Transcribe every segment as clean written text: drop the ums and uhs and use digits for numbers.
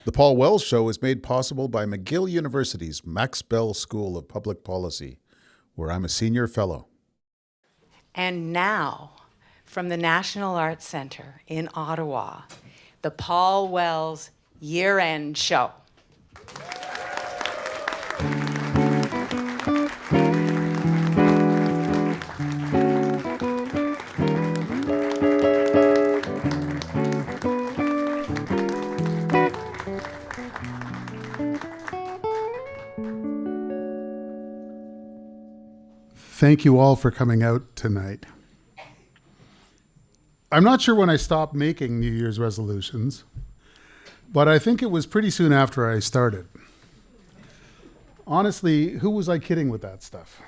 The Paul Wells Show is made possible by McGill University's Max Bell School of Public Policy, where I'm a senior fellow. And now, from the National Arts Centre in Ottawa, the Paul Wells Year-End Show. Thank you all for coming out tonight. I'm not sure when I stopped making New Year's resolutions, but I think it was pretty soon after I started. Honestly, who was I kidding with that stuff?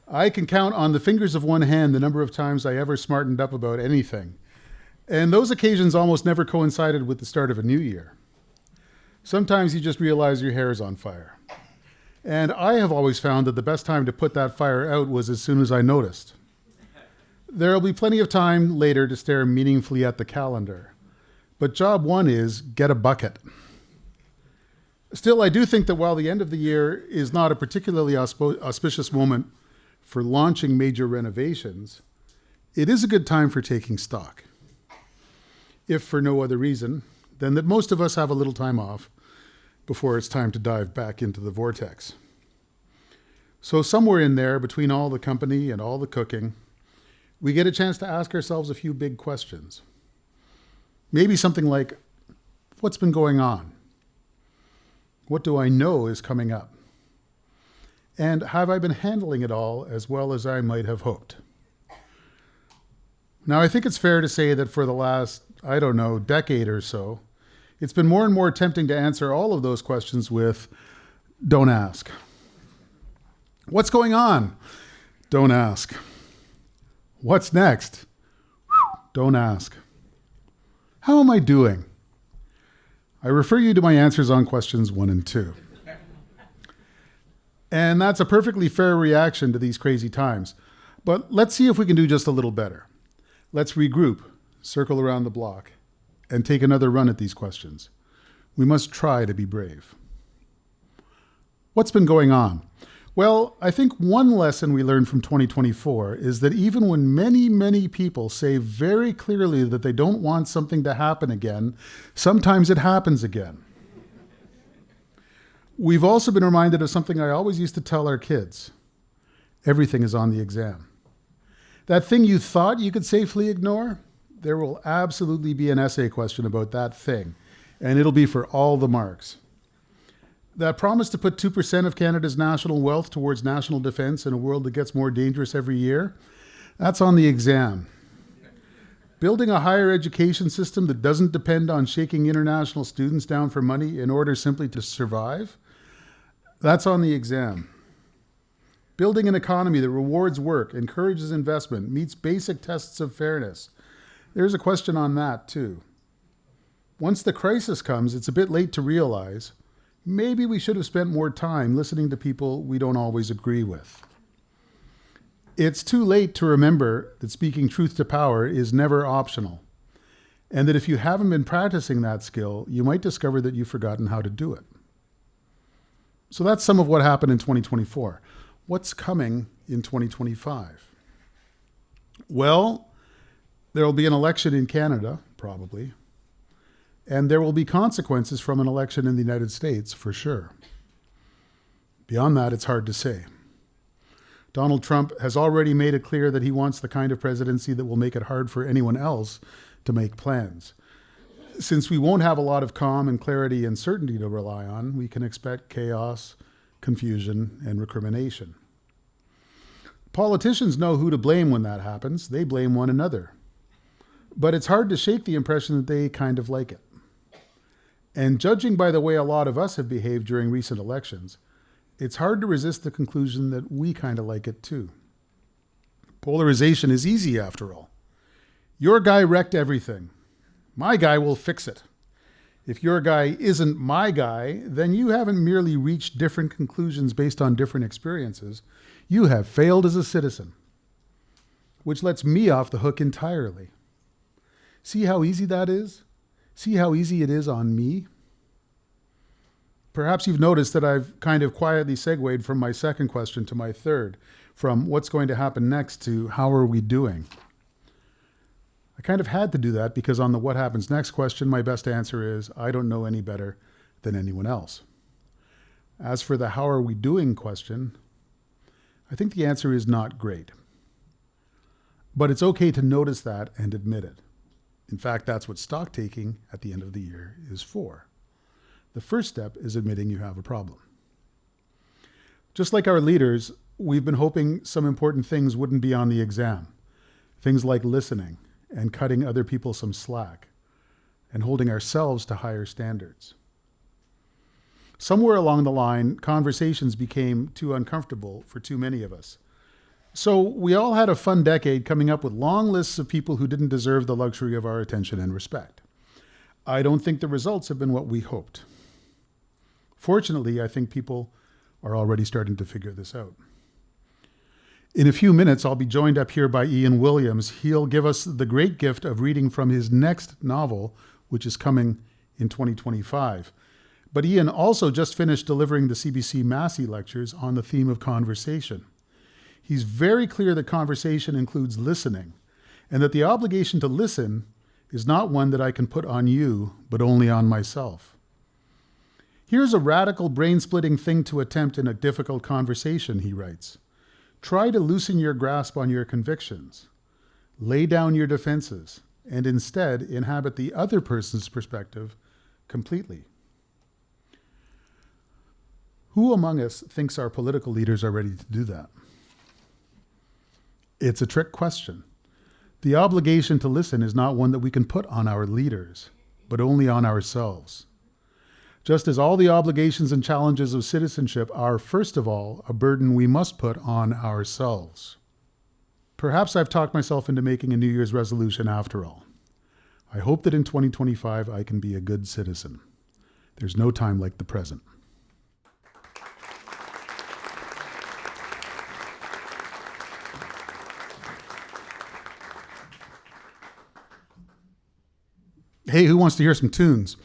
I can count on the fingers of one hand the number of times I ever smartened up about anything, and those occasions almost never coincided with the start of a new year. Sometimes you just realize your hair is on fire. And I have always found that the best time to put that fire out was as soon as I noticed. There will be plenty of time later to stare meaningfully at the calendar. But job one is get a bucket. Still, I do think that while the end of the year is not a particularly auspicious moment for launching major renovations, it is a good time for taking stock. If for no other reason than that most of us have a little time off before it's time to dive back into the vortex. So somewhere in there, between all the company and all the cooking, we get a chance to ask ourselves a few big questions. Maybe something like, what's been going on? What do I know is coming up? And have I been handling it all as well as I might have hoped? Now, I think it's fair to say that for the last, decade or so, it's been more and more tempting to answer all of those questions with, don't ask. What's going on? Don't ask. What's next? Don't ask. How am I doing? I refer you to my answers on questions 1 and 2. And that's a perfectly fair reaction to these crazy times. But let's see if we can do just a little better. Let's regroup, circle around the block, and take another run at these questions. We must try to be brave. What's been going on? Well, I think one lesson we learned from 2024 is that even when many, many people say very clearly that they don't want something to happen again, sometimes it happens again. We've also been reminded of something I always used to tell our kids. Everything is on the exam. That thing you thought you could safely ignore, there will absolutely be an essay question about that thing, and it'll be for all the marks. That promise to put 2% of Canada's national wealth towards national defense in a world that gets more dangerous every year, that's on the exam. Building a higher education system that doesn't depend on shaking international students down for money in order simply to survive, that's on the exam. Building an economy that rewards work, encourages investment, meets basic tests of fairness, there's a question on that, too. Once the crisis comes, it's a bit late to realize maybe we should have spent more time listening to people we don't always agree with. It's too late to remember that speaking truth to power is never optional, and that if you haven't been practicing that skill, you might discover that you've forgotten how to do it. So that's some of what happened in 2024. What's coming in 2025? Well, there will be an election in Canada, probably, and there will be consequences from an election in the United States, for sure. Beyond that, it's hard to say. Donald Trump has already made it clear that he wants the kind of presidency that will make it hard for anyone else to make plans. Since we won't have a lot of calm and clarity and certainty to rely on, we can expect chaos, confusion, and recrimination. Politicians know who to blame when that happens. They blame one another. But it's hard to shake the impression that they kind of like it. And judging by the way a lot of us have behaved during recent elections, it's hard to resist the conclusion that we kind of like it too. Polarization is easy after all. Your guy wrecked everything. My guy will fix it. If your guy isn't my guy, then you haven't merely reached different conclusions based on different experiences. You have failed as a citizen, which lets me off the hook entirely. See how easy that is? See how easy it is on me? Perhaps you've noticed that I've kind of quietly segued from my second question to my third, from what's going to happen next to how are we doing? I kind of had to do that because on the what happens next question, my best answer is I don't know any better than anyone else. As for the how are we doing question, I think the answer is not great. But it's okay to notice that and admit it. In fact, that's what stock taking at the end of the year is for. The first step is admitting you have a problem. Just like our leaders, we've been hoping some important things wouldn't be on the exam. Things like listening and cutting other people some slack and holding ourselves to higher standards. Somewhere along the line, conversations became too uncomfortable for too many of us. So we all had a fun decade coming up with long lists of people who didn't deserve the luxury of our attention and respect. I don't think the results have been what we hoped. Fortunately, I think people are already starting to figure this out. In a few minutes, I'll be joined up here by Ian Williams. He'll give us the great gift of reading from his next novel, which is coming in 2025. But Ian also just finished delivering the CBC Massey lectures on the theme of conversation. He's very clear that conversation includes listening, and that the obligation to listen is not one that I can put on you, but only on myself. Here's a radical brain-splitting thing to attempt in a difficult conversation, he writes. Try to loosen your grasp on your convictions. Lay down your defenses, and instead inhabit the other person's perspective completely. Who among us thinks our political leaders are ready to do that? It's a trick question. The obligation to listen is not one that we can put on our leaders, but only on ourselves. Just as all the obligations and challenges of citizenship are, first of all, a burden we must put on ourselves. Perhaps I've talked myself into making a New Year's resolution after all. I hope that in 2025 I can be a good citizen. There's no time like the present. Hey, who wants to hear some tunes?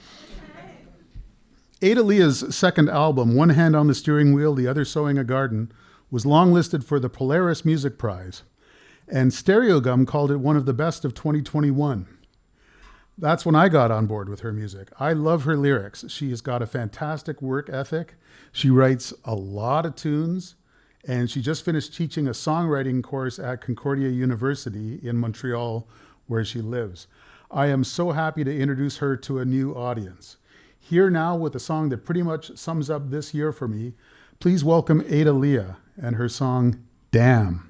Ada Leah's second album, One Hand on the Steering Wheel, The Other Sowing a Garden, was longlisted for the Polaris Music Prize, and Stereogum called it one of the best of 2021. That's when I got on board with her music. I love her lyrics. She has got a fantastic work ethic. She writes a lot of tunes, and she just finished teaching a songwriting course at Concordia University in Montreal, where she lives. I am so happy to introduce her to a new audience. Here now with a song that pretty much sums up this year for me, please welcome Ada Leah and her song, Damn.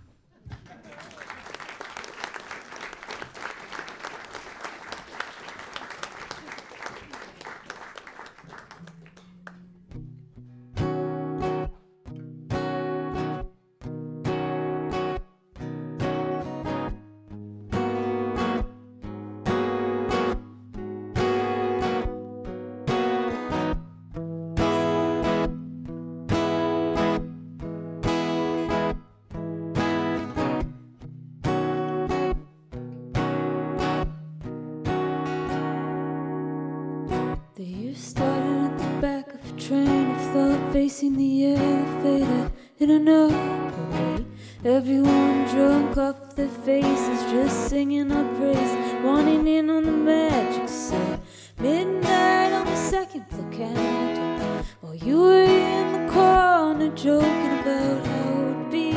Facing the elevator in an parade. Everyone drunk off their faces, just singing our praise, wanting in on the magic set. Midnight on the second floor counter, while you were in the corner joking about how it would be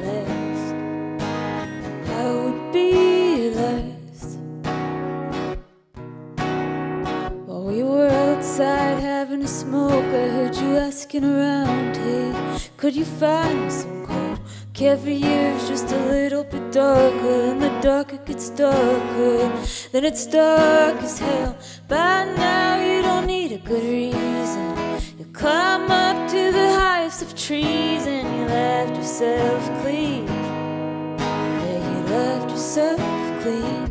last, how it would be last. While we were outside having a smoke, I heard you asking around, hey, could you find me some coal? Every year's just a little bit darker, and the darker it gets darker, then it's dark as hell. By now you don't need a good reason. You climb up to the highest of trees and you left yourself clean. Yeah, you left yourself clean.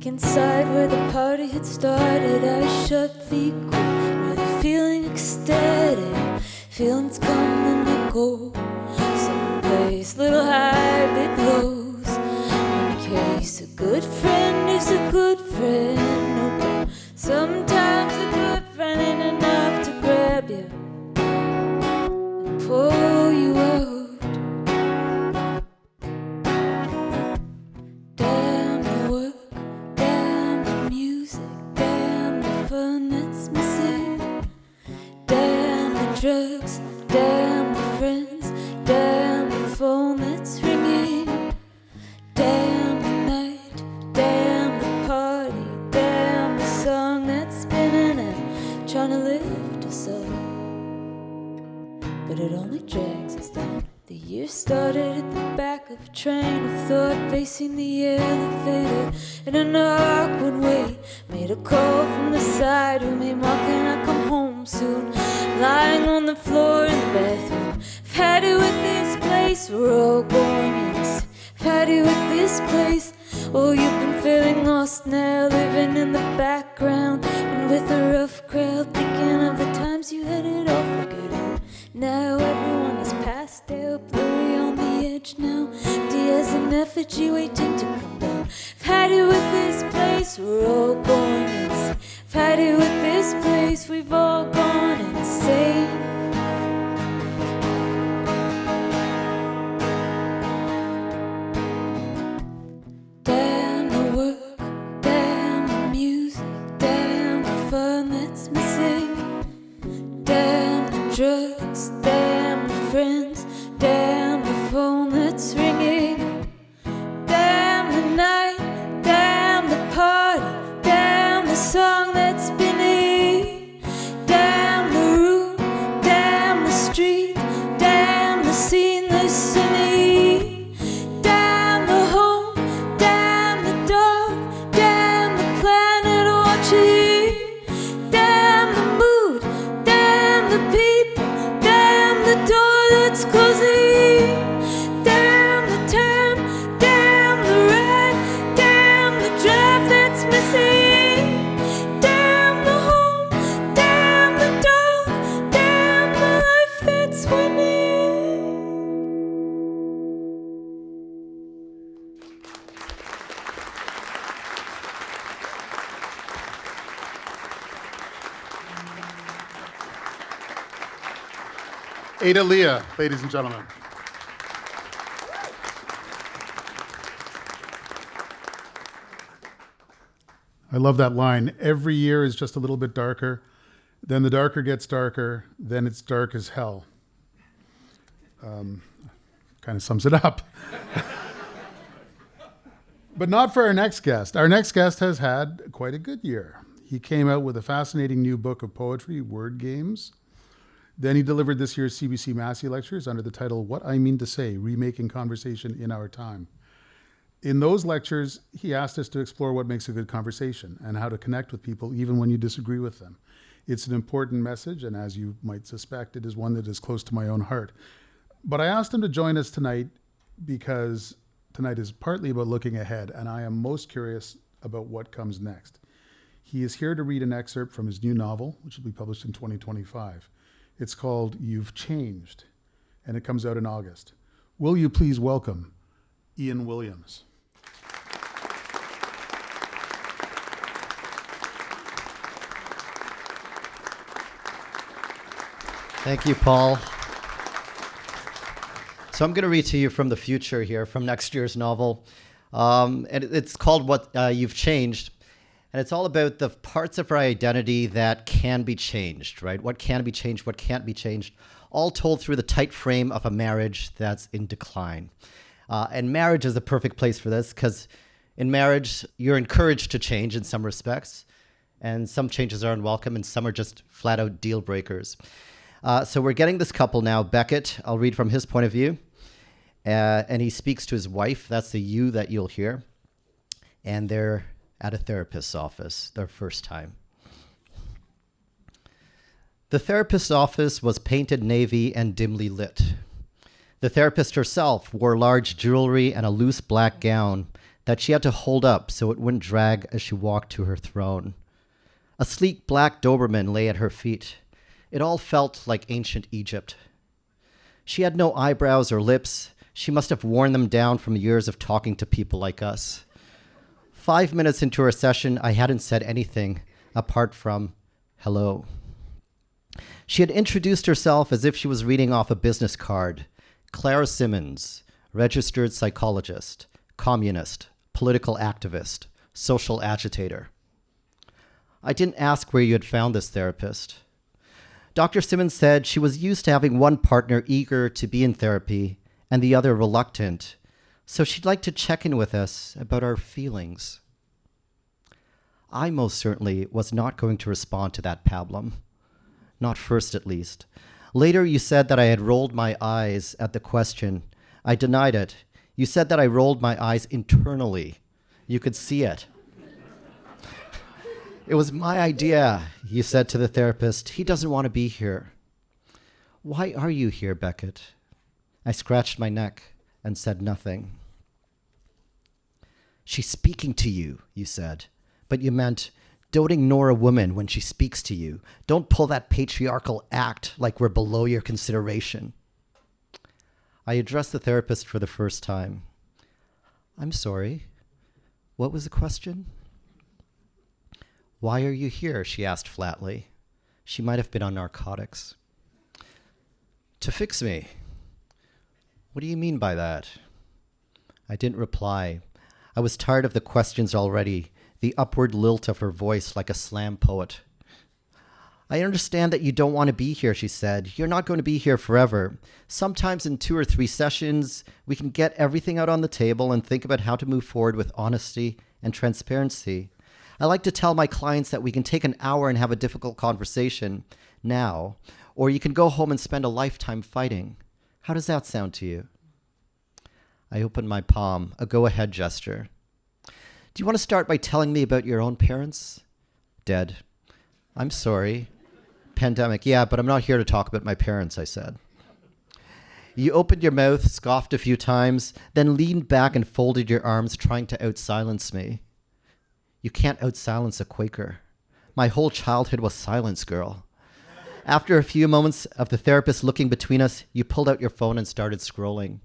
Inside where the party had started, I shut feet quick, really feeling ecstatic. Feelings come and they go, someplace little high, big lows. In any case, a good friend is a good friend. No, but sometimes a good friend ain't enough to grab you and pull you out. Damn the work, damn the music, damn the fun that's missing. Damn the drugs, damn the friends, damn the phone that's ringing. Damn the night, damn the party, damn the song that's spinning and trying to lift us up. But it only drags us down. The year started at the back of a train of thought, facing the elevator in an awkward way. Made a call from the side room, hey Ma, can I come home soon? Lying on the floor in the bathroom. I've had it with this place, we're all going insane. I've had it with this place. Oh, you've been feeling lost now, living in the background and with a rough crowd, thinking of the times you had it all figured out. Now everyone is passed out, blurry on the edge now, empty as an effigy waiting to come down. I've had it with this place, we're all going insane. I've had it with this place, we've all gone insane. Damn the work, damn the music, damn the fun that's missing. Damn the drugs, damn the friends, damn the phone that's ringing. Damn the night, damn the party, damn the song that's spinning. Damn the room, damn the street, damn the scene listening. Damn the home, damn the dog, damn the planet watching. Damn the mood, damn the people, damn the door that's closing. Damn the time, damn the ride, damn the drive that's missing. Damn the home, damn the dog, damn the life that's winning. Ada Leah, ladies and gentlemen. I love that line. Every year is just a little bit darker. Then the darker gets darker. Then it's dark as hell. Kind of sums it up. But not for our next guest. Our next guest has had quite a good year. He came out with a fascinating new book of poetry, Word Games. Then he delivered this year's CBC Massey Lectures under the title, What I Mean to Say, Remaking Conversation in Our Time. In those lectures, he asked us to explore what makes a good conversation and how to connect with people even when you disagree with them. It's an important message, and as you might suspect, it is one that is close to my own heart. But I asked him to join us tonight because tonight is partly about looking ahead, and I am most curious about what comes next. He is here to read an excerpt from his new novel, which will be published in 2025. It's called You've Changed, and it comes out in August. Will you please welcome Ian Williams? Thank you, Paul. So I'm going to read to you from the future here, from next year's novel. And it's called What You've Changed. And it's all about the parts of our identity that can be changed, right? What can be changed, what can't be changed, all told through the tight frame of a marriage that's in decline. And marriage is the perfect place for this because in marriage, you're encouraged to change in some respects. And some changes are unwelcome and some are just flat out deal breakers. So we're getting this couple now, Beckett. I'll read from his point of view. And he speaks to his wife. That's the you that you'll hear. And they're at a therapist's office, their first time. The therapist's office was painted navy and dimly lit. The therapist herself wore large jewelry and a loose black gown that she had to hold up so it wouldn't drag as she walked to her throne. A sleek black Doberman lay at her feet. It all felt like ancient Egypt. She had no eyebrows or lips. She must have worn them down from years of talking to people like us. 5 minutes into our session, I hadn't said anything apart from hello. She had introduced herself as if she was reading off a business card. Clara Simmons, registered psychologist, communist, political activist, social agitator. I didn't ask where you had found this therapist. Dr. Simmons said she was used to having one partner eager to be in therapy and the other reluctant, so she'd like to check in with us about our feelings. I most certainly was not going to respond to that pablum. Not first, at least. Later, you said that I had rolled my eyes at the question. I denied it. You said that I rolled my eyes internally. You could see it. It was my idea, you said to the therapist. He doesn't want to be here. Why are you here, Beckett? I scratched my neck and said nothing. She's speaking to you, you said, but you meant don't ignore a woman when she speaks to you. Don't pull that patriarchal act like we're below your consideration. I addressed the therapist for the first time. I'm sorry. What was the question? Why are you here? She asked flatly. She might have been on narcotics. To fix me. What do you mean by that? I didn't reply. I was tired of the questions already, the upward lilt of her voice like a slam poet. I understand that you don't want to be here, she said. You're not going to be here forever. Sometimes in 2 or 3 sessions, we can get everything out on the table and think about how to move forward with honesty and transparency. I like to tell my clients that we can take an hour and have a difficult conversation now, or you can go home and spend a lifetime fighting. How does that sound to you? I opened my palm, a go-ahead gesture. Do you want to start by telling me about your own parents? Dead. I'm sorry. Pandemic, yeah, but I'm not here to talk about my parents, I said. You opened your mouth, scoffed a few times, then leaned back and folded your arms, trying to out-silence me. You can't out-silence a Quaker. My whole childhood was silence, girl. After a few moments of the therapist looking between us, you pulled out your phone and started scrolling.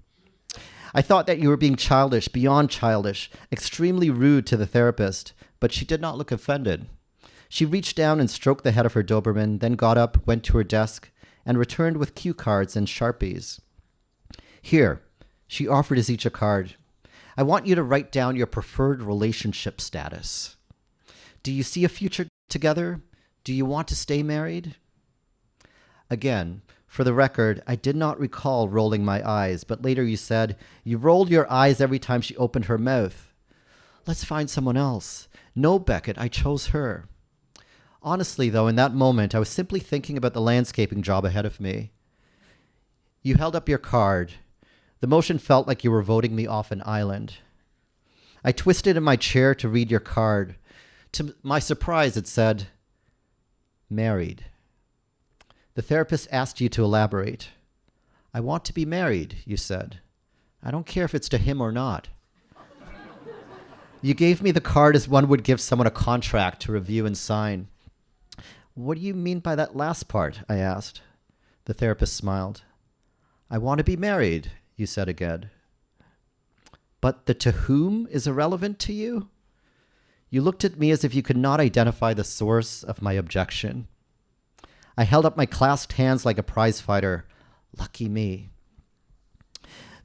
I thought that you were being childish, beyond childish, extremely rude to the therapist, but she did not look offended. She reached down and stroked the head of her Doberman, then got up, went to her desk, and returned with cue cards and Sharpies. Here, she offered us each a card. I want you to write down your preferred relationship status. Do you see a future together? Do you want to stay married? Again, for the record, I did not recall rolling my eyes, but later you said, you rolled your eyes every time she opened her mouth. Let's find someone else. No, Beckett, I chose her. Honestly, though, in that moment, I was simply thinking about the landscaping job ahead of me. You held up your card. The motion felt like you were voting me off an island. I twisted in my chair to read your card. To my surprise, it said, married. The therapist asked you to elaborate. I want to be married, you said. I don't care if it's to him or not. You gave me the card as one would give someone a contract to review and sign. What do you mean by that last part? I asked. The therapist smiled. I want to be married, you said again. But the to whom is irrelevant to you? You looked at me as if you could not identify the source of my objection. I held up my clasped hands like a prize fighter. Lucky me.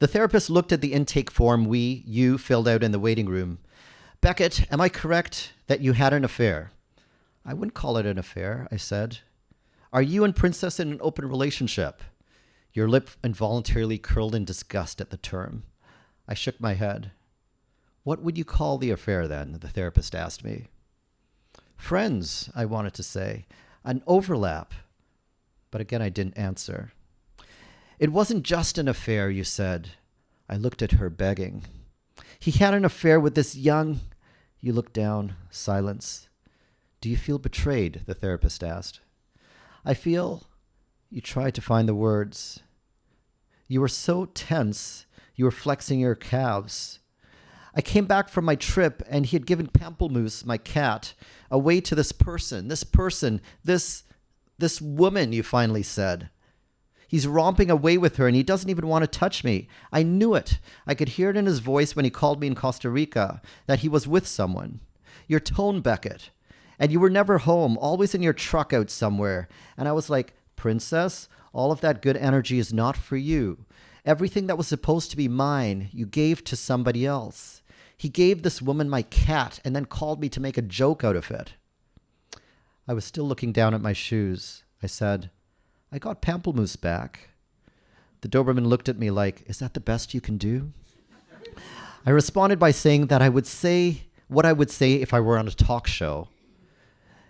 The therapist looked at the intake form you filled out in the waiting room. Beckett, am I correct that you had an affair? I wouldn't call it an affair, I said. Are you and Princess in an open relationship? Your lip involuntarily curled in disgust at the term. I shook my head. What would you call the affair then? The therapist asked me. Friends, I wanted to say. An overlap. But again, I didn't answer. It wasn't just an affair, you said. I looked at her, begging. He had an affair with this young... You looked down, silence. Do you feel betrayed? The therapist asked. I feel... You tried to find the words. You were so tense, you were flexing your calves. I came back from my trip, and he had given Pamplemousse, my cat, away to this person, this woman, you finally said. He's romping away with her and he doesn't even want to touch me. I knew it. I could hear it in his voice when he called me in Costa Rica that he was with someone. Your tone, Beckett. And you were never home, always in your truck out somewhere. And I was like, Princess, all of that good energy is not for you. Everything that was supposed to be mine, you gave to somebody else. He gave this woman my cat and then called me to make a joke out of it. I was still looking down at my shoes. I said, I got Pamplemousse back. The Doberman looked at me like, is that the best you can do? I responded by saying that I would say what I would say if I were on a talk show.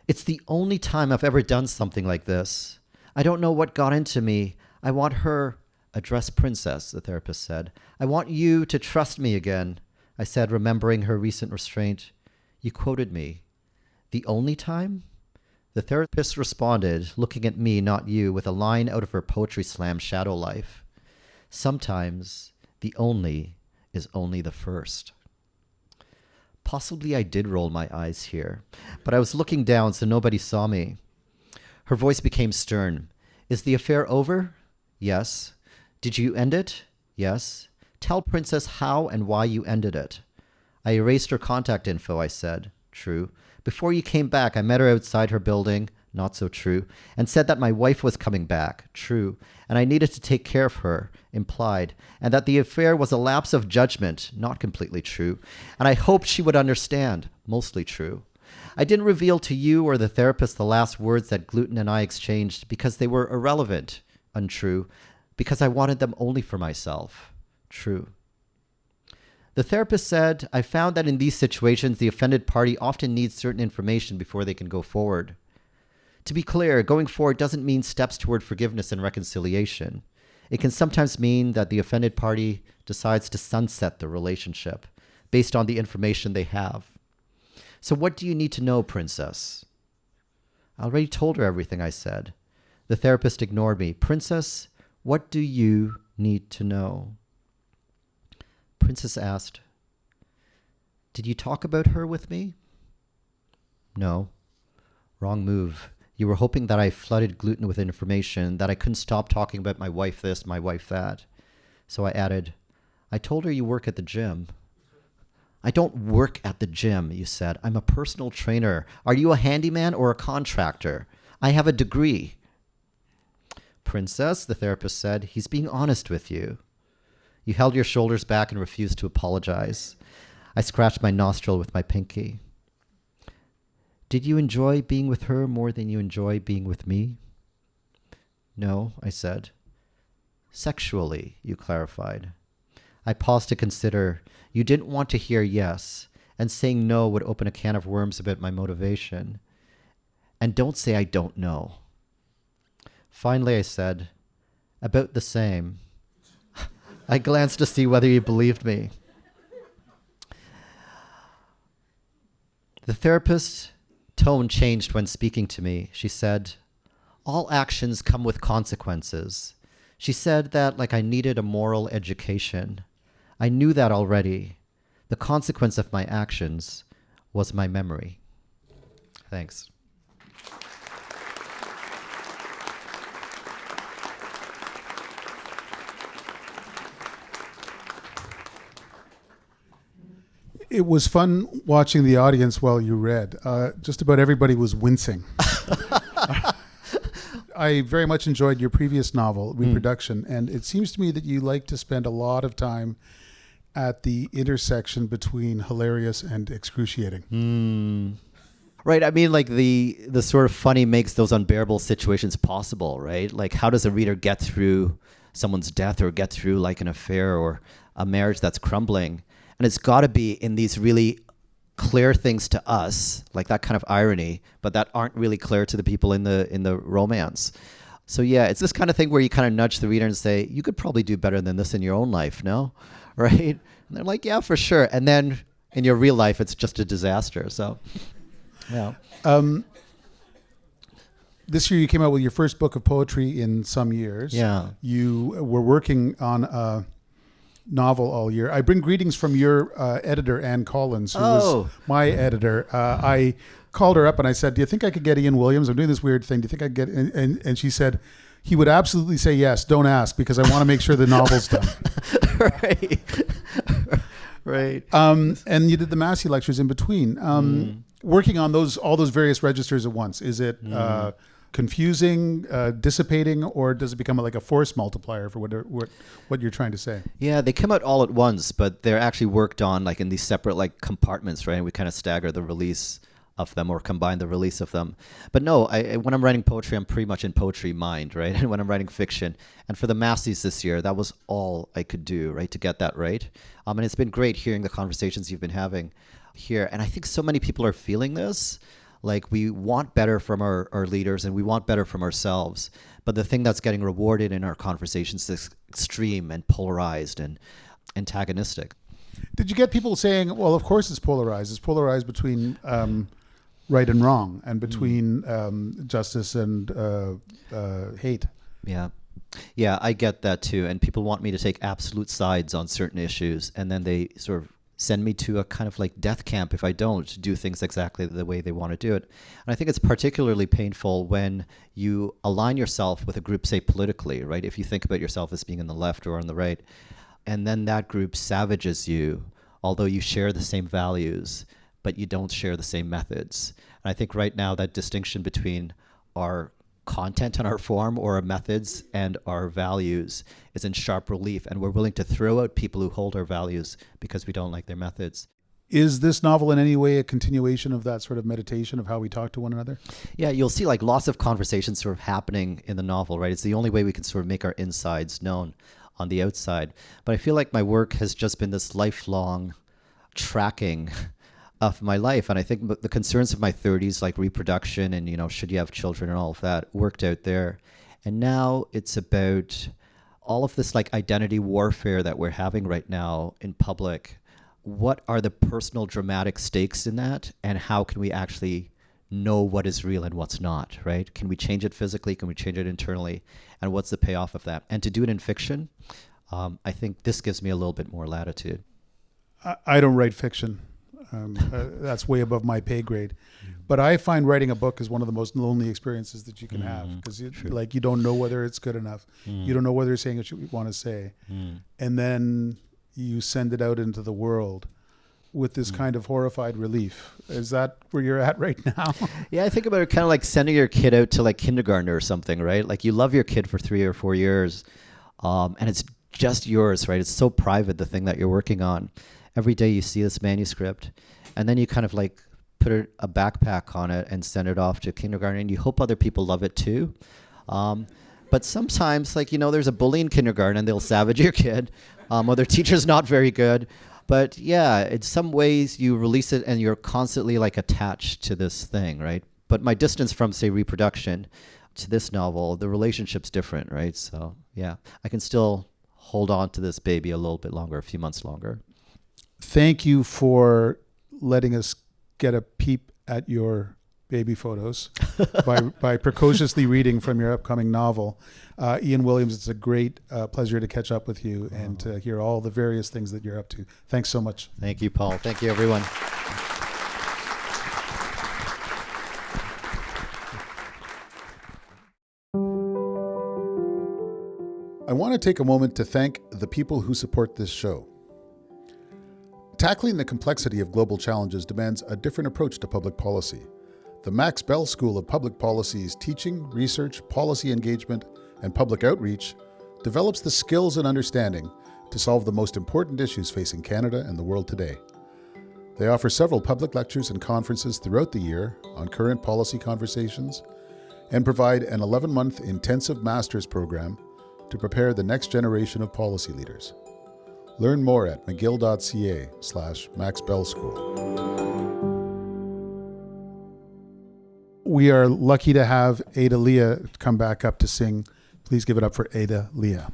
It's the only time I've ever done something like this. I don't know what got into me. I want her, address Princess, the therapist said. I want you to trust me again, I said, remembering her recent restraint. You quoted me. The only time? The therapist responded, looking at me, not you, with a line out of her poetry slam, Shadow Life. Sometimes the only is only the first. Possibly I did roll my eyes here, but I was looking down so nobody saw me. Her voice became stern. Is the affair over? Yes. Did you end it? Yes. Tell Princess how and why you ended it. I erased her contact info, I said. True. Before you came back, I met her outside her building, not so true, and said that my wife was coming back, true, and I needed to take care of her, implied, and that the affair was a lapse of judgment, not completely true, and I hoped she would understand, mostly true. I didn't reveal to you or the therapist the last words that Gluten and I exchanged because they were irrelevant, untrue, because I wanted them only for myself, true. The therapist said, I found that in these situations, the offended party often needs certain information before they can go forward. To be clear, going forward doesn't mean steps toward forgiveness and reconciliation. It can sometimes mean that the offended party decides to sunset the relationship based on the information they have. So what do you need to know, Princess? I already told her everything, I said. The therapist ignored me. Princess, what do you need to know? Princess asked, did you talk about her with me? No. Wrong move. You were hoping that I flooded Gluten with information, that I couldn't stop talking about my wife this, my wife that. So I added, I told her you work at the gym. I don't work at the gym, you said. I'm a personal trainer. Are you a handyman or a contractor? I have a degree. Princess, the therapist said, he's being honest with you. You held your shoulders back and refused to apologize. I scratched my nostril with my pinky. Did you enjoy being with her more than you enjoy being with me? No, I said. Sexually, you clarified. I paused to consider. You didn't want to hear yes, and saying no would open a can of worms about my motivation. And don't say I don't know. Finally, I said, about the same. I glanced to see whether he believed me. The therapist's tone changed when speaking to me. She said, all actions come with consequences. She said that like I needed a moral education. I knew that already. The consequence of my actions was my memory. Thanks. It was fun watching the audience while you read. Just about everybody was wincing. I very much enjoyed your previous novel, Reproduction, and it seems to me that you like to spend a lot of time at the intersection between hilarious and excruciating. Right. I mean, like the sort of funny makes those unbearable situations possible, right? Like how does a reader get through someone's death or get through like an affair or a marriage that's crumbling? And it's got to be in these really clear things to us, like that kind of irony, but that aren't really clear to the people in the romance. So yeah, it's this kind of thing where you kind of nudge the reader and say, you could probably do better than this in your own life, no? Right? And they're like, yeah, for sure. And then in your real life, it's just a disaster. So, yeah. This year you came out with your first book of poetry in some years. Yeah. You were working on a novel all year. I bring greetings from your editor, Ann Collins, who was my editor. I called her up and I said, do you think I could get Ian Williams? I'm doing this weird thing. Do you think I could get... And she said, He would absolutely say yes. Don't ask, because I want to make sure the novel's done. Right. Right. And you did the Marci lectures in between. Working on all those various registers at once. Is it confusing, dissipating, or does it become like a force multiplier for what you're trying to say? Yeah, they come out all at once, but they're actually worked on like in these separate like compartments, right? And we kind of stagger the release of them or combine the release of them. But no, when I'm writing poetry, I'm pretty much in poetry mind, right? And when I'm writing fiction, and for the Marcis this year, that was all I could do, right, to get that right. And it's been great hearing the conversations you've been having here. And I think so many people are feeling this. Like, we want better from our leaders, and we want better from ourselves. But the thing that's getting rewarded in our conversations is extreme and polarized and antagonistic. Did you get people saying, well, of course it's polarized. It's polarized between right and wrong, and between justice and hate. Yeah, I get that too. And people want me to take absolute sides on certain issues, and then they sort of send me to a kind of like death camp if I don't do things exactly the way they want to do it. And I think it's particularly painful when you align yourself with a group, say politically, right? If you think about yourself as being on the left or on the right, and then that group savages you, although you share the same values, but you don't share the same methods. And I think right now that distinction between our content and our form, or our methods and our values, is in sharp relief, and we're willing to throw out people who hold our values because we don't like their methods. Is this novel in any way a continuation of that sort of meditation of how we talk to one another? Yeah, you'll see like lots of conversations sort of happening in the novel, right? It's the only way we can sort of make our insides known on the outside. But I feel like my work has just been this lifelong tracking of my life. And I think the concerns of my 30s, like reproduction and, should you have children and all of that, worked out there. And now it's about all of this like identity warfare that we're having right now in public. What are the personal dramatic stakes in that? And how can we actually know what is real and what's not, right? Can we change it physically? Can we change it internally? And what's the payoff of that? And to do it in fiction, I think this gives me a little bit more latitude. I don't write fiction. That's way above my pay grade. But I find writing a book is one of the most lonely experiences that you can have, because you don't know whether it's good enough. You don't know whether you're saying what you want to say. And then you send it out into the world with this kind of horrified relief. Is that where you're at right now? Yeah, I think about it kind of like sending your kid out to like kindergarten or something, right? Like you love your kid for 3 or 4 years, and it's just yours, right? It's so private, the thing that you're working on. Every day you see this manuscript, and then you kind of like put a backpack on it and send it off to kindergarten, and you hope other people love it too. But sometimes, like, there's a bully in kindergarten and they'll savage your kid, or their teacher's not very good. But yeah, in some ways you release it and you're constantly like attached to this thing, right? But my distance from, say, reproduction to this novel, the relationship's different, right? So yeah, I can still hold on to this baby a little bit longer, a few months longer. Thank you for letting us get a peep at your baby photos by precociously reading from your upcoming novel. Ian Williams, it's a great pleasure to catch up with you and to hear all the various things that you're up to. Thanks so much. Thank you, Paul. Thank you, everyone. I want to take a moment to thank the people who support this show. Tackling the complexity of global challenges demands a different approach to public policy. The Max Bell School of Public Policy's teaching, research, policy engagement, and public outreach develops the skills and understanding to solve the most important issues facing Canada and the world today. They offer several public lectures and conferences throughout the year on current policy conversations and provide an 11-month intensive master's program to prepare the next generation of policy leaders. Learn more at mcgill.ca/maxbellschool. We are lucky to have Ada Leah come back up to sing. Please give it up for Ada Leah.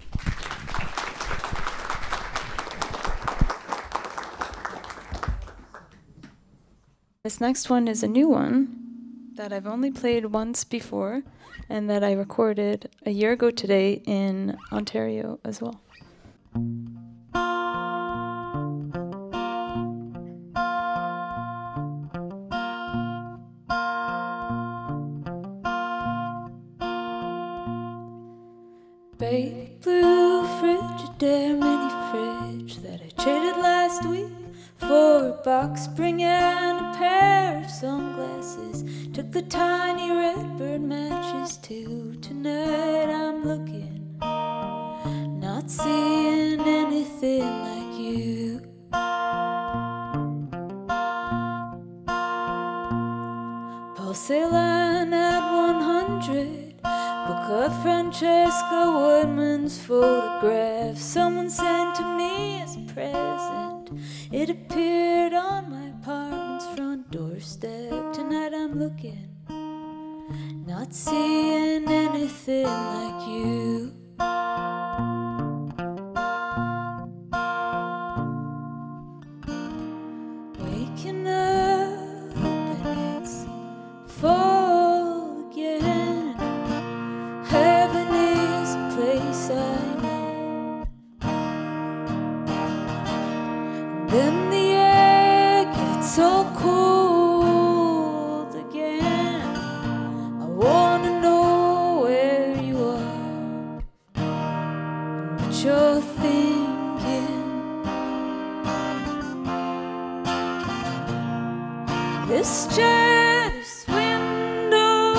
This next one is a new one that I've only played once before and that I recorded a year ago today in Ontario as well. box spring and a pair of sunglasses. Took the tiny redbird matches too. Tonight I'm looking, not seeing anything like you. Paul Celan at 100, book of Francesca Woodman's photograph. Someone sent to me as a present. It appeared on my apartment's front doorstep. Tonight I'm looking, not seeing anything like you. Waking up and it's fall again. Heaven is a place I know. And then the air gets so cold again. I wanna know where you are and what you're thinking. This jealous window,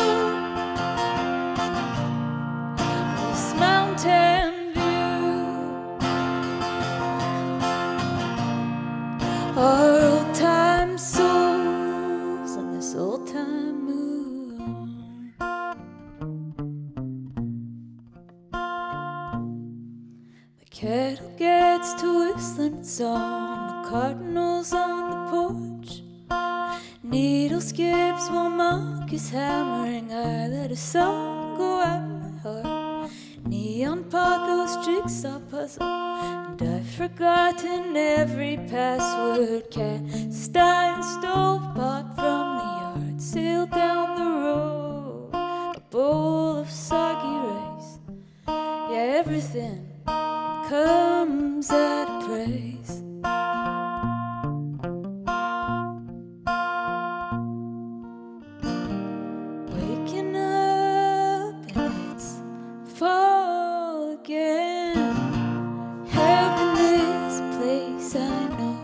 this mountain view, our old-time souls on this old-time moon. The kettle gets to whistling song, the cardinals on the porch. Needle skips while monk is hammering. I let a song go out of my heart. Neon pathos jigsaw puzzle, and I've forgotten every password. Cast iron stove pot from the yard, sailed down the road, a bowl of soggy rice. Yeah, everything comes at a price. Waking up and it's fall again. Heaven is a place I know.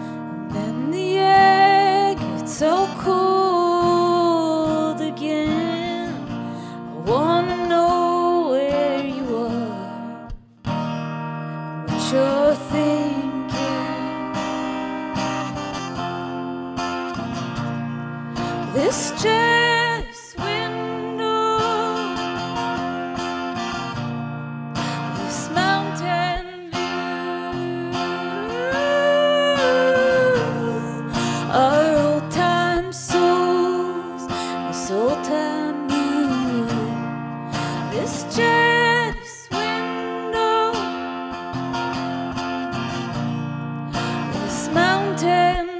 And then the air gets so cold again. I wanna know where you are, what you're thinking. This jealous window, this mountain view, our old-time souls, this old-time moon. This jealous window, this mountain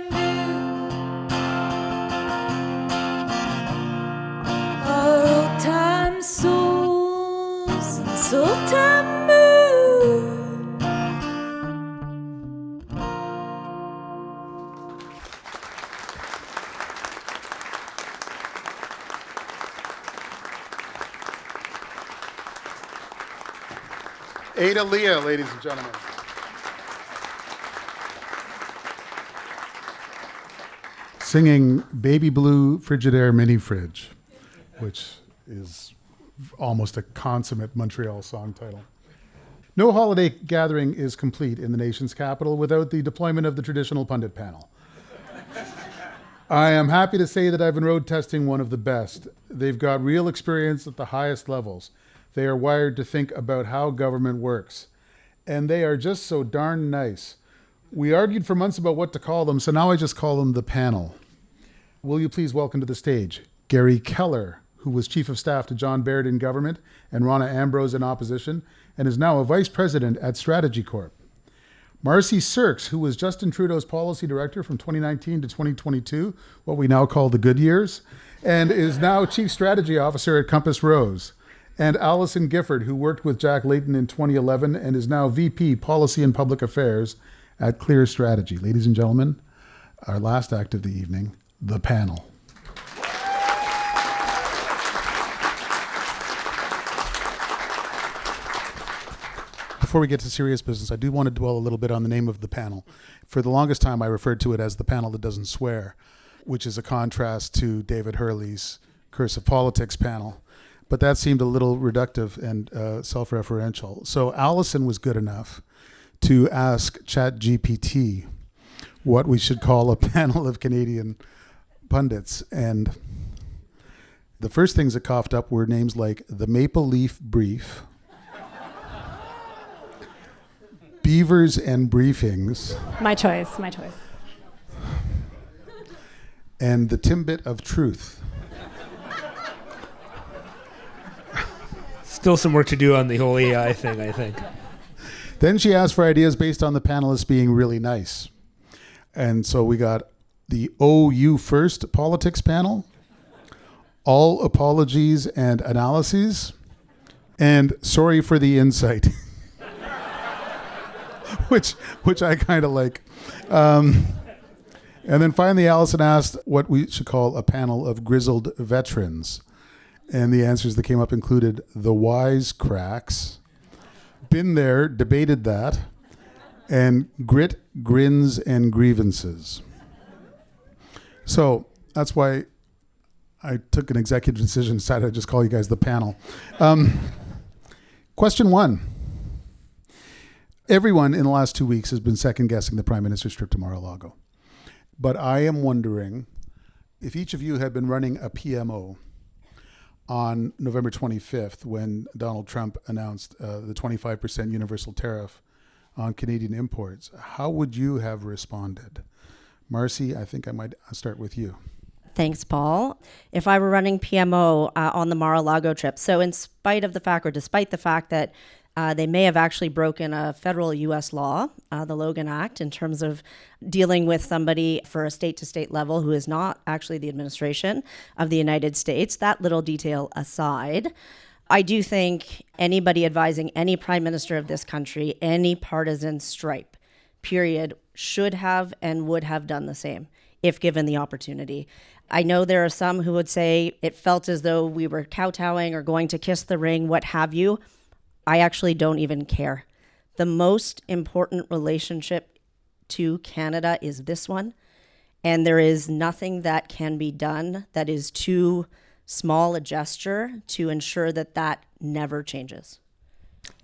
souls, this old-time moon. Ada Leah, ladies and gentlemen. Singing Baby Blue Frigidaire Mini Fridge, which is almost a consummate Montreal song title. No holiday gathering is complete in the nation's capital without the deployment of the traditional pundit panel. I am happy to say that I've been road testing one of the best. They've got real experience at the highest levels. They are wired to think about how government works. And they are just so darn nice. We argued for months about what to call them, so now I just call them the panel. Will you please welcome to the stage Garry Keller, who was Chief of Staff to John Baird in government and Rona Ambrose in opposition, and is now a Vice President at Strategy Corp. Marci Surkes, who was Justin Trudeau's Policy Director from 2019 to 2022, what we now call the good years, and is now Chief Strategy Officer at Compass Rose. And Allison Gifford, who worked with Jack Layton in 2011 and is now VP Policy and Public Affairs at Clear Strategy. Ladies and gentlemen, our last act of the evening, the panel. before we get to serious business, I do want to dwell a little bit on the name of the panel. For the longest time, I referred to it as the panel that doesn't swear, which is a contrast to David Hurley's Cursive Politics panel. But that seemed a little reductive and self-referential. So Allison was good enough to ask ChatGPT what we should call a panel of Canadian pundits. And the first things that coughed up were names like the Maple Leaf Brief, Beavers and Briefings. My choice. And the Timbit of Truth. Still some work to do on the whole AI thing, I think. Then she asked for ideas based on the panelists being really nice. And so we got the OU First Politics panel, All Apologies and Analyses, and Sorry for the Insight, which I kind of like. And then finally, Allison asked what we should call a panel of grizzled veterans. And the answers that came up included the wise cracks, been there, debated that, and grit, grins, and grievances. So that's why I took an executive decision, decided I'd just call you guys the panel. Question 1. Everyone in the last 2 weeks has been second-guessing the Prime Minister's trip to Mar-a-Lago. But I am wondering if each of you had been running a PMO on November 25th when Donald Trump announced the 25% universal tariff on Canadian imports, how would you have responded? Marci, I think I might start with you. Thanks, Paul. If I were running PMO on the Mar-a-Lago trip, so in spite of the fact, or despite the fact that they may have actually broken a federal U.S. law, the Logan Act, in terms of dealing with somebody for a state-to-state level who is not actually the administration of the United States. That little detail aside, I do think anybody advising any prime minister of this country, any partisan stripe, period, should have and would have done the same if given the opportunity. I know there are some who would say it felt as though we were kowtowing or going to kiss the ring, what have you. I actually don't even care. The most important relationship to Canada is this one, and there is nothing that can be done that is too small a gesture to ensure that that never changes.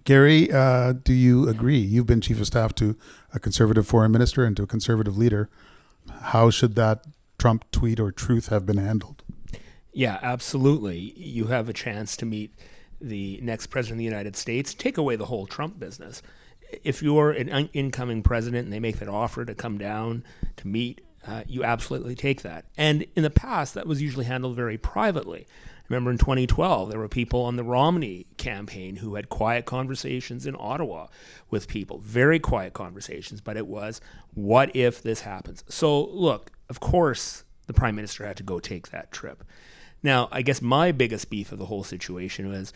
Garry, do you agree? You've been chief of staff to a conservative foreign minister and to a conservative leader. How should that Trump tweet or truth have been handled? Yeah, absolutely. You have a chance to meet the next president of the United States, take away the whole Trump business. If you're an incoming president and they make that offer to come down to meet, you absolutely take that. And in the past, that was usually handled very privately. Remember in 2012, there were people on the Romney campaign who had quiet conversations in Ottawa with people, very quiet conversations, but it was, what if this happens? So look, of course, the Prime Minister had to go take that trip. Now, I guess my biggest beef of the whole situation was,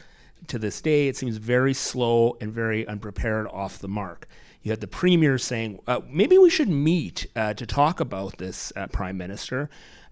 to this day, it seems very slow and very unprepared, off the mark. You had the Premier saying, maybe we should meet to talk about this, Prime Minister.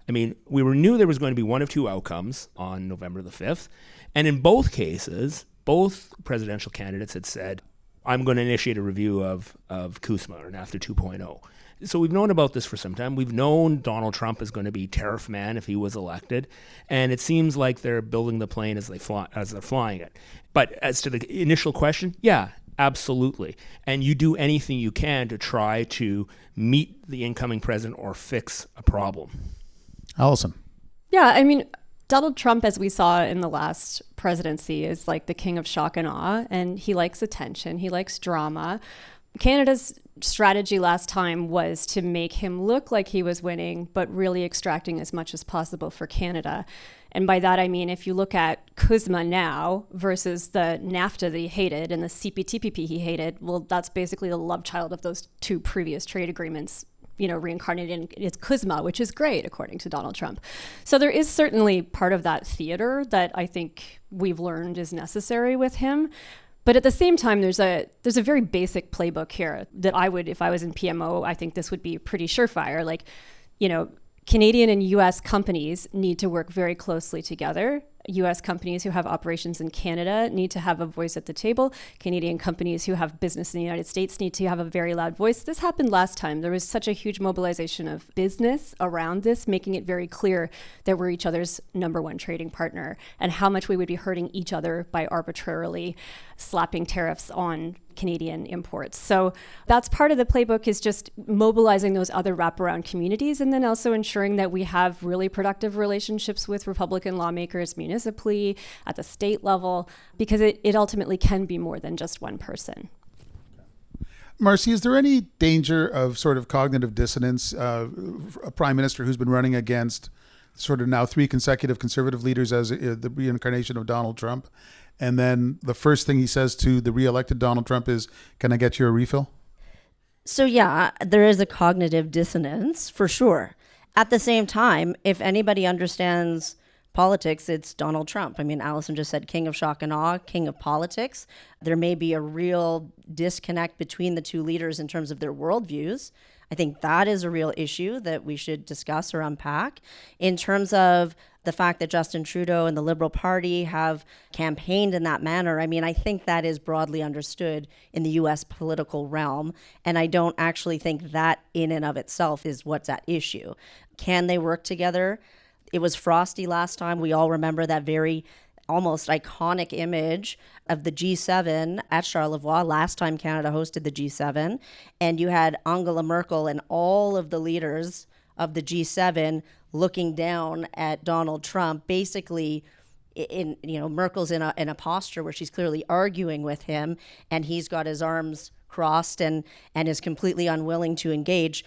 I mean, we knew there was going to be one of two outcomes on November the 5th. And in both cases, both presidential candidates had said, I'm going to initiate a review of CUSMA, or NAFTA 2.0. So we've known about this for some time. We've known Donald Trump is going to be tariff man if he was elected. And it seems like they're building the plane as they're flying it. But as to the initial question, yeah, absolutely. And you do anything you can to try to meet the incoming president or fix a problem. Allison. Yeah, I mean, Donald Trump, as we saw in the last presidency, is like the king of shock and awe, and he likes attention, he likes drama. Canada's strategy last time was to make him look like he was winning, but really extracting as much as possible for Canada. And by that, I mean, if you look at CUSMA now versus the NAFTA that he hated and the CPTPP he hated, well, that's basically the love child of those two previous trade agreements, you know, reincarnated in its CUSMA, which is great, according to Donald Trump. So there is certainly part of that theater that I think we've learned is necessary with him. But at the same time, there's a very basic playbook here that I would, if I was in PMO, I think this would be pretty surefire. Like, you know, Canadian and US companies need to work very closely together US companies who have operations in Canada need to have a voice at the table. Canadian companies who have business in the United States need to have a very loud voice. This happened last time. There was such a huge mobilization of business around this, making it very clear that we're each other's number one trading partner and how much we would be hurting each other by arbitrarily slapping tariffs on Canadian imports. So that's part of the playbook, is just mobilizing those other wraparound communities, and then also ensuring that we have really productive relationships with Republican lawmakers municipally, at the state level, because it ultimately can be more than just one person. Marci, is there any danger of sort of cognitive dissonance? A prime minister who's been running against sort of now 3 consecutive conservative leaders as the reincarnation of Donald Trump, and then the first thing he says to the re-elected Donald Trump is, "Can I get you a refill?" So yeah, there is a cognitive dissonance for sure. At the same time, if anybody understands politics, it's Donald Trump. I mean, Allison just said king of shock and awe, king of politics. There may be a real disconnect between the two leaders in terms of their worldviews. I think that is a real issue that we should discuss or unpack. In terms of the fact that Justin Trudeau and the Liberal Party have campaigned in that manner, I mean, I think that is broadly understood in the US political realm. And I don't actually think that in and of itself is what's at issue. Can they work together? It was frosty last time. We all remember that very almost iconic image of the G7 at Charlevoix last time Canada hosted the G7. And you had Angela Merkel and all of the leaders of the G7 looking down at Donald Trump, basically Merkel's in a posture where she's clearly arguing with him, and he's got his arms crossed and is completely unwilling to engage.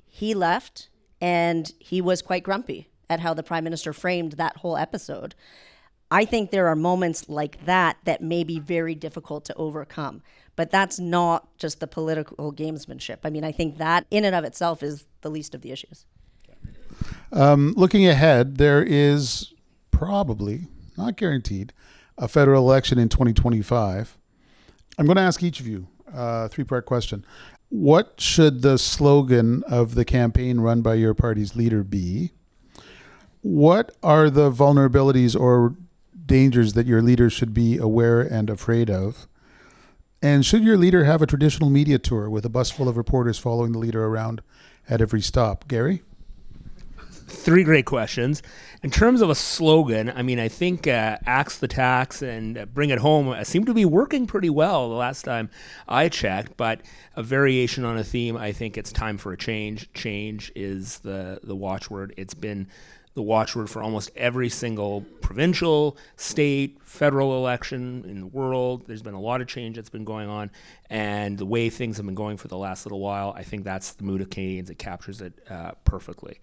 He left, and he was quite grumpy at how the Prime Minister framed that whole episode. I think there are moments like that that may be very difficult to overcome, but that's not just the political gamesmanship. I mean, I think that in and of itself is the least of the issues. Looking ahead, there is probably, not guaranteed, a federal election in 2025. I'm going to ask each of you a 3-part question. What should the slogan of the campaign run by your party's leader be? What are the vulnerabilities or dangers that your leader should be aware and afraid of? And should your leader have a traditional media tour with a bus full of reporters following the leader around at every stop? Gary? 3 great questions. In terms of a slogan, I mean, I think Axe the Tax and Bring It Home seem to be working pretty well the last time I checked, but a variation on a theme, I think it's time for a change. Change is the watchword. It's been the watchword for almost every single provincial, state, federal election in the world. There's been a lot of change that's been going on, and the way things have been going for the last little while, I think that's the mood of Canadians. It captures it perfectly.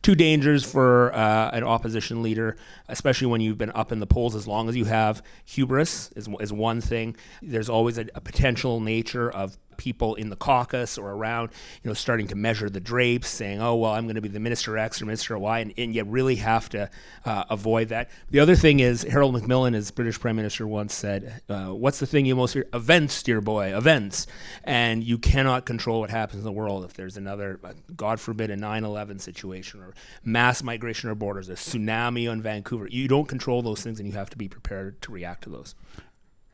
2 dangers for an opposition leader, especially when you've been up in the polls as long as you have. Hubris is one thing. There's always a potential nature of people in the caucus or around, starting to measure the drapes, saying, oh, well, I'm going to be the Minister X or Minister Y, and you really have to avoid that. The other thing is, Harold Macmillan, as British Prime Minister, once said, what's the thing you most fear? Events, dear boy, events. And you cannot control what happens in the world. If there's another, God forbid, a 9/11 situation or mass migration or borders, a tsunami on Vancouver, you don't control those things, and you have to be prepared to react to those.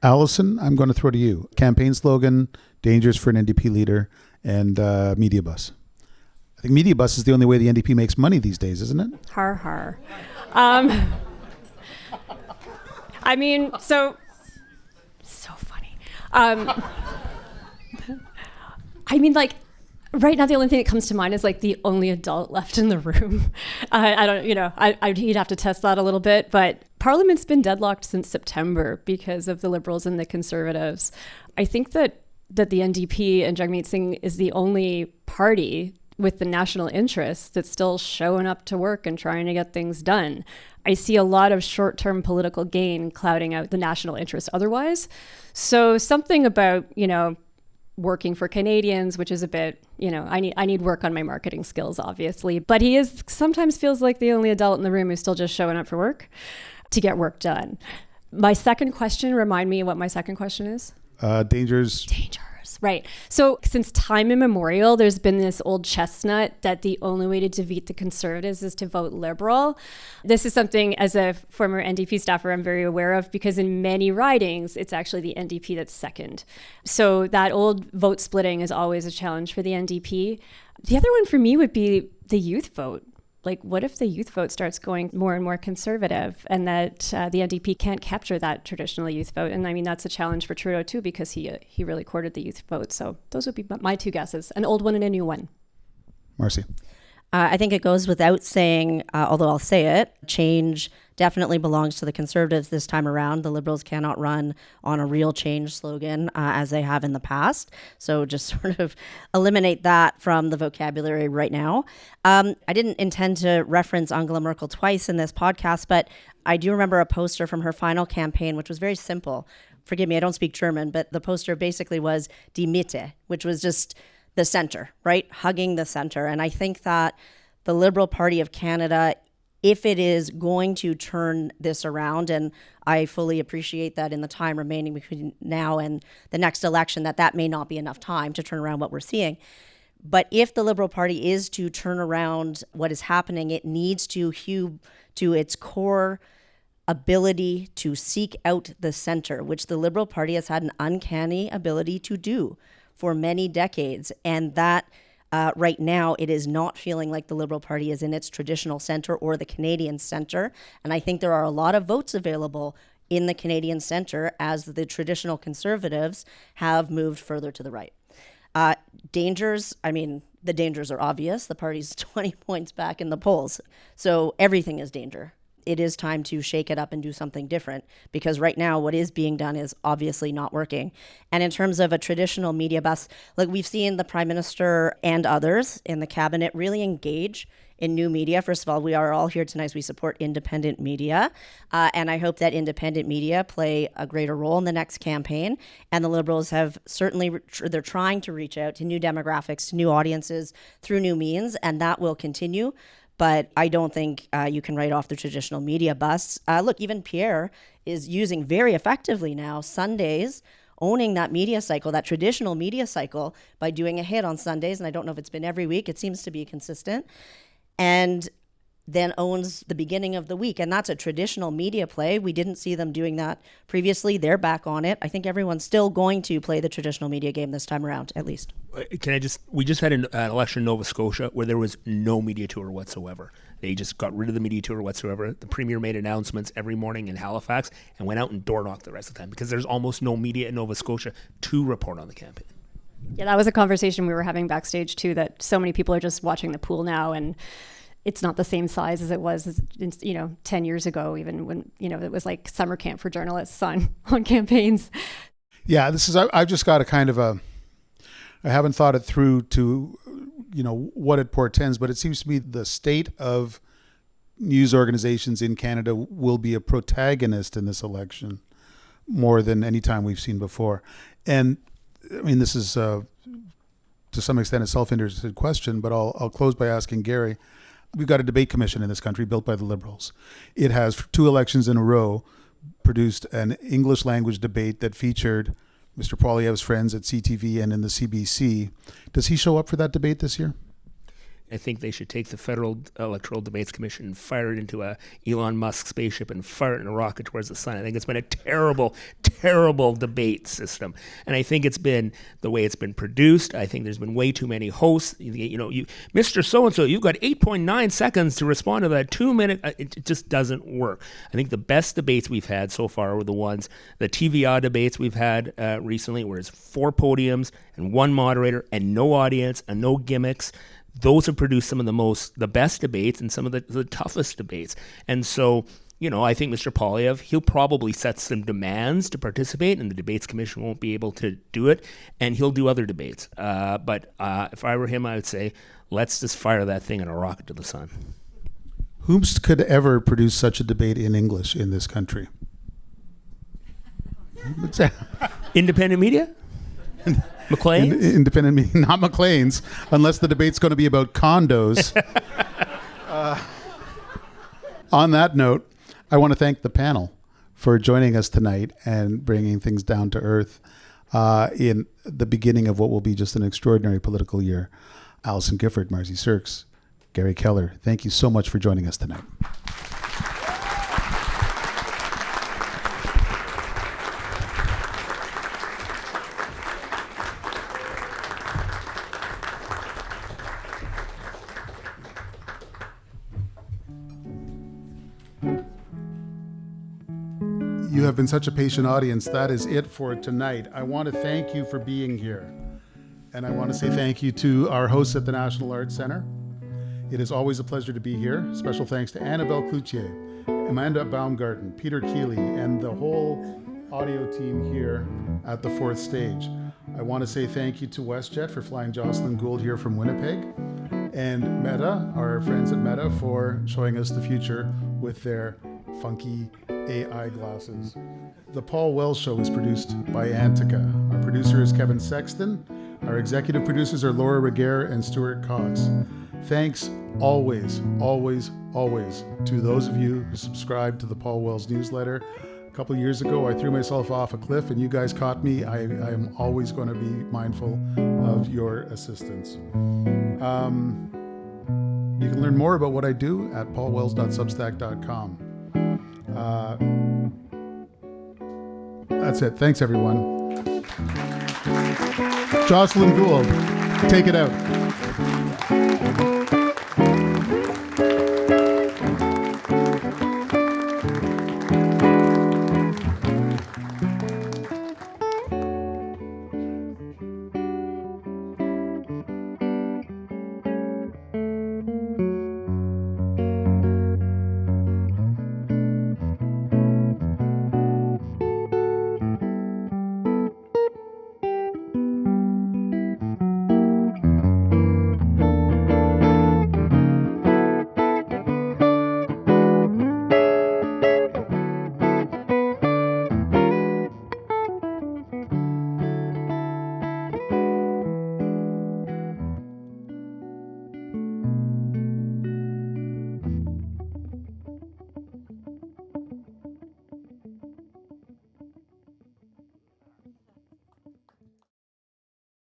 Allison, I'm going to throw to you. Campaign slogan, dangers for an NDP leader, and media bus. I think media bus is the only way the NDP makes money these days, isn't it? Har har. I mean, so funny. I mean, like, right now the only thing that comes to mind is like the only adult left in the room. I don't, he'd have to test that a little bit, but Parliament's been deadlocked since September because of the Liberals and the Conservatives. I think that the NDP and Jagmeet Singh is the only party with the national interest that's still showing up to work and trying to get things done. I see a lot of short-term political gain clouding out the national interest otherwise. So something about, working for Canadians, which is a bit, I need work on my marketing skills, obviously. But he sometimes feels like the only adult in the room who's still just showing up for work to get work done. My second question, remind me what my second question is. Dangers Conservatives, right. So since time immemorial, there's been this old chestnut that the only way to defeat the Conservatives is to vote Liberal. This is something, as a former NDP staffer, I'm very aware of, because in many ridings, it's actually the NDP that's second. So that old vote splitting is always a challenge for the NDP. The other one for me would be the youth vote. Like, what if the youth vote starts going more and more conservative, and that the NDP can't capture that traditional youth vote? And I mean, that's a challenge for Trudeau too, because he really courted the youth vote. So those would be my two guesses, an old one and a new one. Marci. I think it goes without saying, although I'll say it, change definitely belongs to the Conservatives this time around. The Liberals cannot run on a real change slogan as they have in the past. So just sort of eliminate that from the vocabulary right now. I didn't intend to reference Angela Merkel twice in this podcast, but I do remember a poster from her final campaign, which was very simple. Forgive me, I don't speak German, but the poster basically was Die Mitte, which was just the center, right? Hugging the center. And I think that the Liberal Party of Canada, if it is going to turn this around, and I fully appreciate that in the time remaining between now and the next election, that may not be enough time to turn around what we're seeing. But if the Liberal Party is to turn around what is happening, it needs to hew to its core ability to seek out the center, which the Liberal Party has had an uncanny ability to do for many decades. And that right now, it is not feeling like the Liberal Party is in its traditional center or the Canadian center. And I think there are a lot of votes available in the Canadian center as the traditional Conservatives have moved further to the right. Dangers, I mean, the dangers are obvious. The party's 20 points back in the polls. So everything is danger. It is time to shake it up and do something different, because right now what is being done is obviously not working. And in terms of a traditional media bus, like we've seen the Prime Minister and others in the cabinet really engage in new media. First of all, we are all here tonight as we support independent media. And I hope that independent media play a greater role in the next campaign. And the Liberals have certainly, they're trying to reach out to new demographics, to new audiences through new means, and that will continue. But I don't think you can write off the traditional media bus. Look, even Pierre is using very effectively now Sundays, owning that media cycle, that traditional media cycle, by doing a hit on Sundays. And I don't know if it's been every week. It seems to be consistent. And then owns the beginning of the week. And that's a traditional media play. We didn't see them doing that previously. They're back on it. I think everyone's still going to play the traditional media game this time around, at least. We just had an election in Nova Scotia where there was no media tour whatsoever. They just got rid of the media tour whatsoever. The Premier made announcements every morning in Halifax and went out and door knocked the rest of the time because there's almost no media in Nova Scotia to report on the campaign. Yeah, that was a conversation we were having backstage too, that so many people are just watching the pool now, and it's not the same size as it was, 10 years ago, even when, it was like summer camp for journalists on campaigns. Yeah, I've just got a kind of I haven't thought it through to, what it portends, but it seems to me the state of news organizations in Canada will be a protagonist in this election more than any time we've seen before. And I mean, this is to some extent a self-interested question, but I'll close by asking Gary. We've got a debate commission in this country built by the Liberals. It has, for 2 elections in a row, produced an English language debate that featured Mr. Poilievre's friends at CTV and in the CBC. Does he show up for that debate this year? I think they should take the Federal Electoral Debates Commission and fire it into a Elon Musk spaceship and fire it in a rocket towards the sun. I think it's been a terrible, terrible debate system. And I think it's been the way it's been produced. I think there's been way too many hosts. Mr. So-and-so, you've got 8.9 seconds to respond to that 2-minute. It just doesn't work. I think the best debates we've had so far were the TVA debates we've had recently, where it's 4 podiums and 1 moderator and no audience and no gimmicks. Those have produced some of the best debates and some of the toughest debates. And so, I think Mr. Poilievre, he'll probably set some demands to participate, and the Debates Commission won't be able to do it, and he'll do other debates. But if I were him, I would say, let's just fire that thing in a rocket to the sun. Whomst could ever produce such a debate in English in this country? Independent media? McLean's? Independent media, not McLean's, unless the debate's going to be about condos. On that note, I want to thank the panel for joining us tonight and bringing things down to earth. in the beginning of what will be just an extraordinary political year. Allison, Gifford, Marci, Surkes, Garry Keller, thank you so much for joining us tonight. You have been such a patient audience. That is it for tonight. I want to thank you for being here. And I want to say thank you to our hosts at the National Arts Center. It is always a pleasure to be here. Special thanks to Annabelle Cloutier, Amanda Baumgarten, Peter Keeley, and the whole audio team here at the fourth stage. I want to say thank you to WestJet for flying Jocelyn Gould here from Winnipeg, and Meta, our friends at Meta, for showing us the future with their funky AI glasses. The Paul Wells Show is produced by Antica. Our producer is Kevin Sexton. Our executive producers are Laura Reguer and Stuart Cox. Thanks always, always, always to those of you who subscribe to the Paul Wells newsletter. A couple of years ago, I threw myself off a cliff and you guys caught me. I am always going to be mindful of your assistance. You can learn more about what I do at paulwells.substack.com. That's it. Thanks, everyone. Jocelyn Gould, take it out.